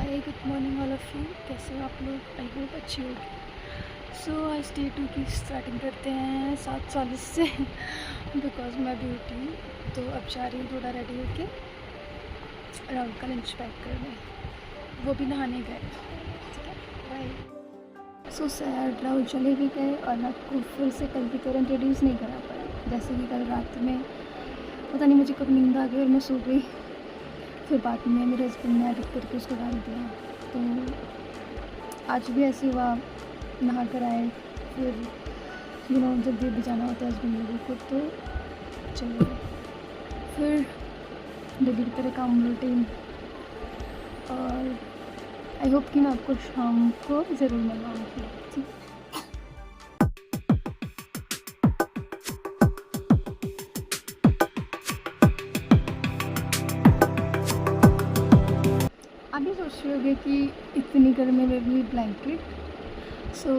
Hi good morning all of you. कैसे हो आप लोग? आई होप अच्छी होगी। सो आज डे 2 की स्टार्टिंग करते हैं 7:40 से बिकॉज मैं भी उठी हूँ, तो अब जा रही हूँ थोड़ा रेडी होके राहुल का लंच पैक करने। वो भी नहाने गए। ठीक है, बाय। सो सैड, राहुल चले भी गए और आपको फिर से कल की तरह इंट्रोड्यूस नहीं करा पाया। जैसे कि कल रात में पता नहीं मुझे कब नींद आ गई और मैं सो गई। फिर बाद में मेरे हस्बैंड ने एडिट करके उसको डाल दिया। तो आज भी ऐसे हुआ, नहा कर आए, फिर जल्दी भी जाना होता है हस्बैंड लोगों को, तो चलो फिर डेली की तरह काम रूटीन। और आई होप कि मैं आपको शाम को ज़रूर मिलवाऊँगी। ठीक, आप भी सोच रहे होंगे कि इतनी गर्मी में भी ब्लैंकेट। सो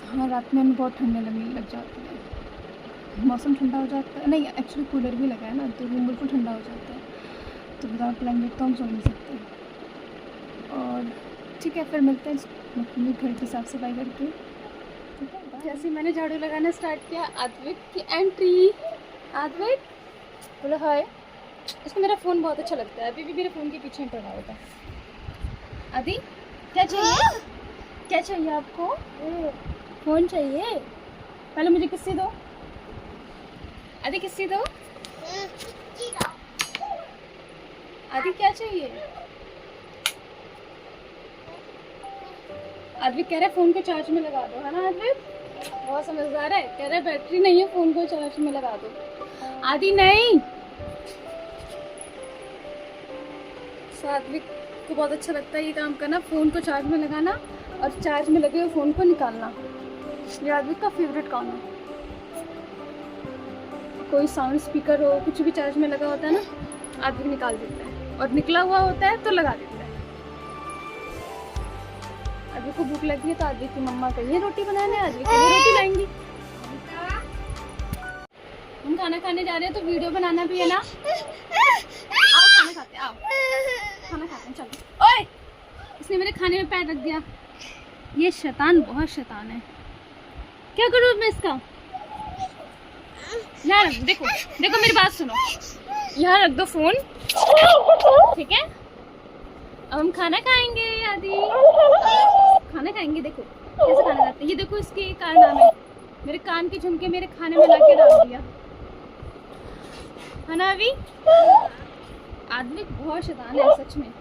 हाँ, रात में हमें बहुत ठंडे लगने लग जाती है, मौसम ठंडा हो जाता है। नहीं, एक्चुअली कूलर भी लगा है ना, तो रूम बिल्कुल ठंडा हो जाता है, तो विदाउट ब्लैंकेट तो हम सो नहीं सकते। और ठीक है, फिर मिलते हैं अपनी घर की साफ़ सफाई करके। ठीक है, बाय। जैसे मैंने झाड़ू लगाना स्टार्ट किया, आद्विक की एंट्री। आद्विक बोलो हाय। इसको मेरा फ़ोन बहुत अच्छा लगता है, अभी भी मेरे फ़ोन के पीछे ही पड़ा होता है। आदि क्या चाहिए? क्या चाहिए आपको? फ़ोन चाहिए? पहले मुझे किस्सी दो। आदि किस्सी दो। आदि क्या चाहिए? आदि कह रहा है फ़ोन को चार्ज में लगा दो, है ना आदि? बहुत समझदार है, कह रहा है बैटरी नहीं है, फ़ोन को चार्ज में लगा दो। आदि नहीं। सात्विक को बहुत अच्छा लगता है ये काम करना, फ़ोन को चार्ज में लगाना और चार्ज में लगे हुए फ़ोन को निकालना। ये आद्विक का फेवरेट काम है। कोई साउंड स्पीकर हो, कुछ भी चार्ज में लगा होता है ना, आद्विक निकाल देता है, और निकला हुआ होता है तो लगा देता है। आद्विक को भूख लगी है तो आद्विक की मम्मा कही है रोटी बनाने, आद्विक के लिए रोटी लाएंगी। हम खाना खाने जा रहे हैं तो वीडियो बनाना भी है ना। आओ खाना खाते हैं, आओ खाना खाते हैं, चलो। ओए, इसने मेरे खाने में पैर रख दिया। ये शैतान बहुत शैतान है। क्या करूँ मैं इसका? यहाँ रख, देखो देखो मेरी बात सुनो, यहाँ रख दो फोन, ठीक है? अब हम खाना खाएंगे। आदि खाना खाएंगे, देखो कैसे खाना खाते हैं। ये देखो इसके कारनामे, मेरे कान के झुमके मेरे खाने में लाके डाल दिया, है ना? अभी आदमी बहुत शैतान है सच में।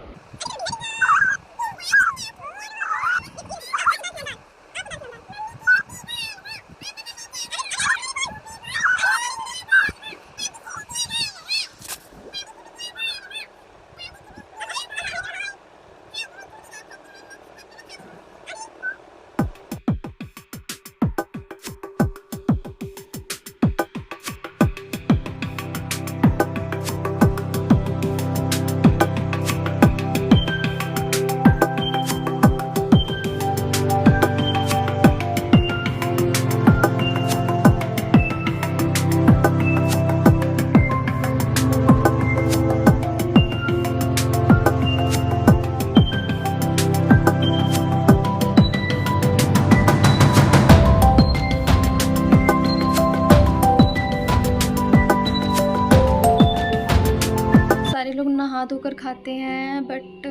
सारे लोग नहा धोकर खाते हैं, बट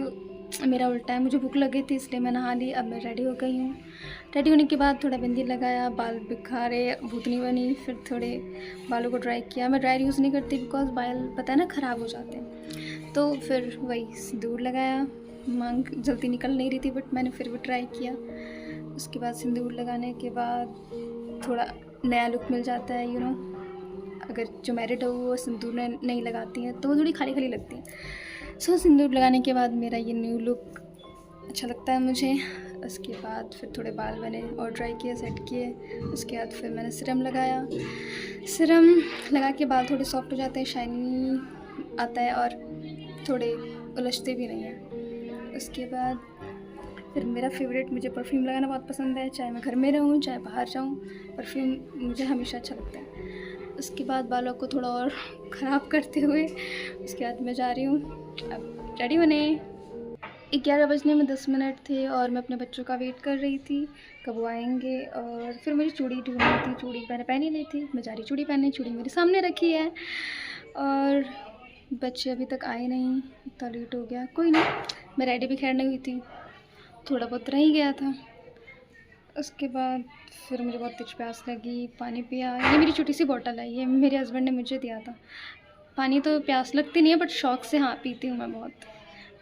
मेरा उल्टा है, मुझे भूख लगी थी इसलिए मैं नहा ली। अब मैं रेडी हो गई हूँ। रेडी होने के बाद थोड़ा बिंदी लगाया, बाल बिखारे, भूतनी बनी, फिर थोड़े बालों को ड्राई किया। मैं ड्राई यूज़ नहीं करती बिकॉज बाल पता है ना ख़राब हो जाते हैं। तो फिर वही सिंदूर लगाया, मांग जल्दी निकल नहीं रही थी बट मैंने फिर भी ट्राई किया। उसके बाद सिंदूर लगाने के बाद थोड़ा नया लुक मिल जाता है, अगर जो मैरिड हो वो सिंदूर नहीं लगाती हैं तो वो थोड़ी खाली खाली लगती है। सो सिंदूर लगाने के बाद मेरा ये न्यू लुक अच्छा लगता है मुझे। उसके बाद फिर थोड़े बाल बने और ड्राई किए, सेट किए। उसके बाद फिर मैंने सीरम लगाया। सीरम लगा के बाल थोड़े सॉफ्ट हो जाते हैं, शाइनी आता है और थोड़े उलझते भी नहीं हैं। उसके बाद फिर मेरा फेवरेट, मुझे परफ्यूम लगाना बहुत पसंद है, चाहे मैं घर में रहूँ चाहे बाहर जाऊँ, परफ्यूम मुझे हमेशा अच्छा लगता है। उसके बाद बालों को थोड़ा और ख़राब करते हुए उसके बाद मैं जा रही हूँ अब रेडी होने। 11 बजने में 10 मिनट थे और मैं अपने बच्चों का वेट कर रही थी कब वो आएंगे। और फिर मुझे चूड़ी ढूंढनी थी, चूड़ी मैंने पहनी नहीं थी, मैं जा रही चूड़ी पहनने, चूड़ी मेरे सामने रखी है और बच्चे अभी तक आए नहीं, इतना लेट हो गया। कोई नहीं, मैं रेडी भी खैर नहीं हुई थी, थोड़ा बहुत रह ही गया था। उसके बाद फिर मुझे बहुत तेज प्यास लगी, पानी पिया। ये मेरी छोटी सी बॉटल है, ये मेरे हस्बैंड ने मुझे दिया था। पानी तो प्यास लगती नहीं है बट शौक़ से हाँ पीती हूँ मैं, बहुत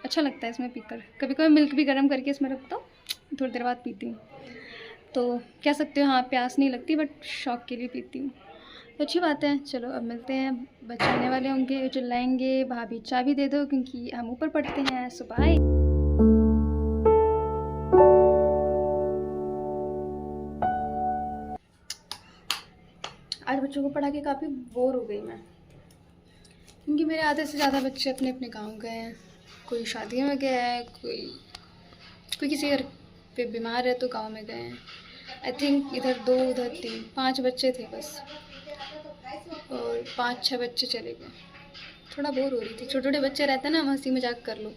अच्छा लगता है इसमें पीकर। कभी कभी मिल्क भी गर्म करके इसमें रखता हूँ, थोड़ी देर बाद पीती हूँ। तो कह सकते हो हाँ प्यास नहीं लगती बट शौक़ के लिए पीती हूँ, तो अच्छी बात है। चलो अब मिलते हैं, बच्चे आने वाले होंगे, चिल्लाएंगे भाभी चाबी दे दो क्योंकि हम ऊपर पढ़ते हैं। सुबह आज बच्चों को पढ़ा के काफ़ी बोर हो गई मैं, क्योंकि मेरे आधे से ज़्यादा बच्चे अपने अपने गाँव गए हैं। कोई शादियों में गया है, कोई किसी घर पे बीमार है तो गांव में गए हैं। आई थिंक इधर 2 उधर 3 5 बच्चे थे बस, और 5-6 बच्चे चले गए। थोड़ा बोर हो रही थी। छोटे छोटे बच्चे रहते हैं ना, हम हंसी मजाक कर लो।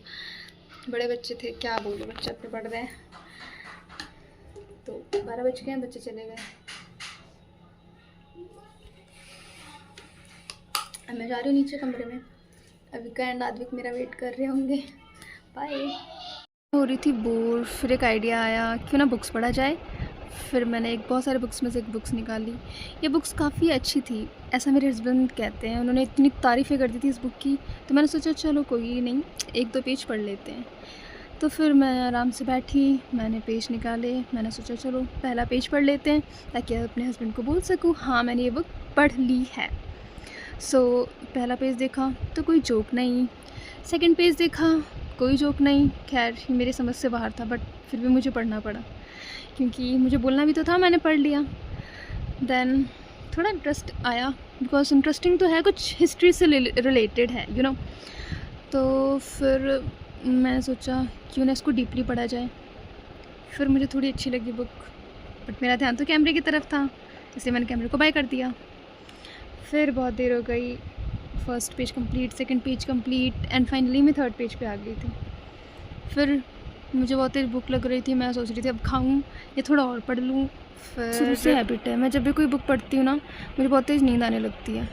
बड़े बच्चे थे क्या बोलो, बच्चे अपने पढ़ रहे हैं। तो 12 बज गए हैं, बच्चे चले गए। अब मैं जा रही हूँ नीचे कमरे में। अविका एंड आद्विक मेरा वेट कर रहे होंगे। बाय। हो रही थी बोर, फिर एक आइडिया आया क्यों ना बुक्स पढ़ा जाए। फिर मैंने बहुत सारे बुक्स में से एक बुक्स निकाली। ये बुक्स काफ़ी अच्छी थी, ऐसा मेरे हस्बैंड कहते हैं। उन्होंने इतनी तारीफ़ें कर दी थी इस बुक की, तो मैंने सोचा चलो कोई नहीं 1-2 पेज पढ़ लेते हैं। तो फिर मैं आराम से बैठी, मैंने पेज निकाले, मैंने सोचा चलो पहला पेज पढ़ लेते हैं ताकि अपने हस्बैंड को बोल सकूँ हाँ मैंने ये बुक पढ़ ली है। पहला पेज देखा तो कोई जोक नहीं, सेकंड पेज देखा कोई जोक नहीं। खैर मेरी समझ से बाहर था बट फिर भी मुझे पढ़ना पड़ा क्योंकि मुझे बोलना भी तो था, मैंने पढ़ लिया। देन थोड़ा इंटरेस्ट आया, बिकॉज इंटरेस्टिंग तो है, कुछ हिस्ट्री से रिलेटेड है यू नो। तो फिर मैंने सोचा क्यों ना इसको डीपली पढ़ा जाए। फिर मुझे थोड़ी अच्छी लगी बुक, बट मेरा ध्यान तो कैमरे की तरफ था, इसलिए मैंने कैमरे को बाय कर दिया। फिर बहुत देर हो गई, first page complete, second page complete and finally मैं थर्ड पेज पे आ गई थी। फिर मुझे बहुत तेज भूख लग रही थी, मैं सोच रही थी अब खाऊं या थोड़ा और पढ़ लूं। फिर शुरू से हैबिट है, मैं जब भी कोई बुक पढ़ती हूँ ना मुझे बहुत तेज़ नींद आने लगती है,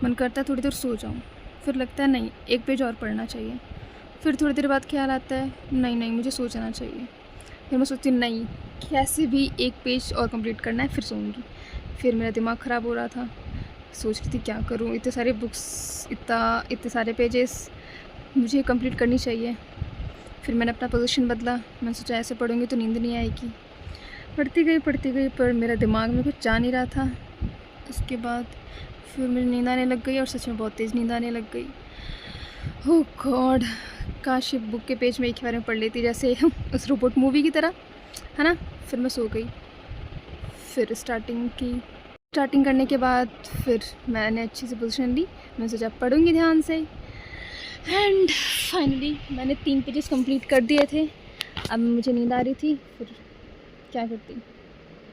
मन करता है थोड़ी देर सो जाऊँ। फिर लगता है नहीं 1 पेज और पढ़ना चाहिए। फिर थोड़ी देर बाद ख्याल आता है नहीं मुझे सो जाना चाहिए। फिर मैं सोचती नहीं कैसे भी 1 पेज और कंप्लीट करना है, फिर सोऊंगी। फिर मेरा दिमाग ख़राब हो रहा था, सोच रही थी क्या करूँ, इतने सारे बुक्स, इतने सारे पेजेस मुझे कंप्लीट करनी चाहिए। फिर मैंने अपना पोजीशन बदला, मैंने सोचा ऐसे पढ़ूंगी तो नींद नहीं आएगी। पढ़ती गई पर मेरा दिमाग में कुछ जा नहीं रहा था। उसके बाद फिर मुझे नींद आने लग गई और सच में बहुत तेज़ नींद आने लग गई। ओह गॉड, काश ये बुक के पेज में एक ही बार में पढ़ लेती जैसे उस रोबोट मूवी की तरह, है ना। फिर मैं सो गई। फिर स्टार्टिंग करने के बाद फिर मैंने अच्छी सी पोजीशन ली, मैं सोचा पढ़ूंगी ध्यान से। एंड फाइनली मैंने 3 पेजेस कंप्लीट कर दिए थे। अब मुझे नींद आ रही थी, फिर क्या करती,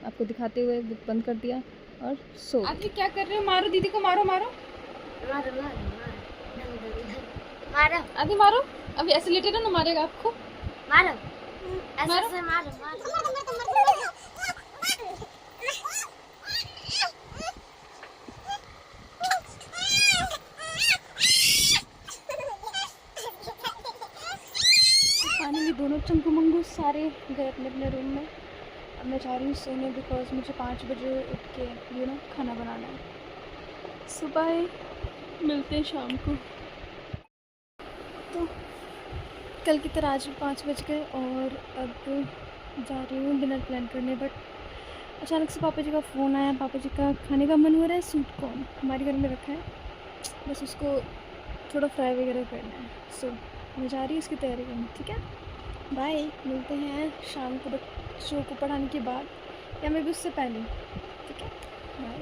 आपको दिखाते हुए बुक बंद कर दिया और सो। आप क्या कर रहे हो? मारो दीदी को, मारो मारो मारो मारो आदि मारो। अभी ऐसे लेटे रहो ना, मारेगा आपको। मारो ऐसे मारो। फाइनली दोनों चंकू मंगू सारे गए अपने अपने रूम में। अब मैं जा रही हूँ सोने, बिकॉज मुझे 5 बजे उठ के खाना बनाना है। सुबह मिलते हैं शाम को। तो कल की तरह आज 5 बज गए और अब जा रही हूँ डिनर प्लान करने। बट अचानक से पापा जी का फ़ोन आया, पापा जी का खाने का मन हो रहा है। स्वीट कॉर्न हमारे घर में रखा है, बस उसको थोड़ा फ्राई वगैरह करना है। मैं जा रही हूँ उसकी तैयारी करने। ठीक है, बाय। मिलते हैं शाम को बच्चों को पढ़ाने के बाद या मैं भी उससे पहले। ठीक है, बाय।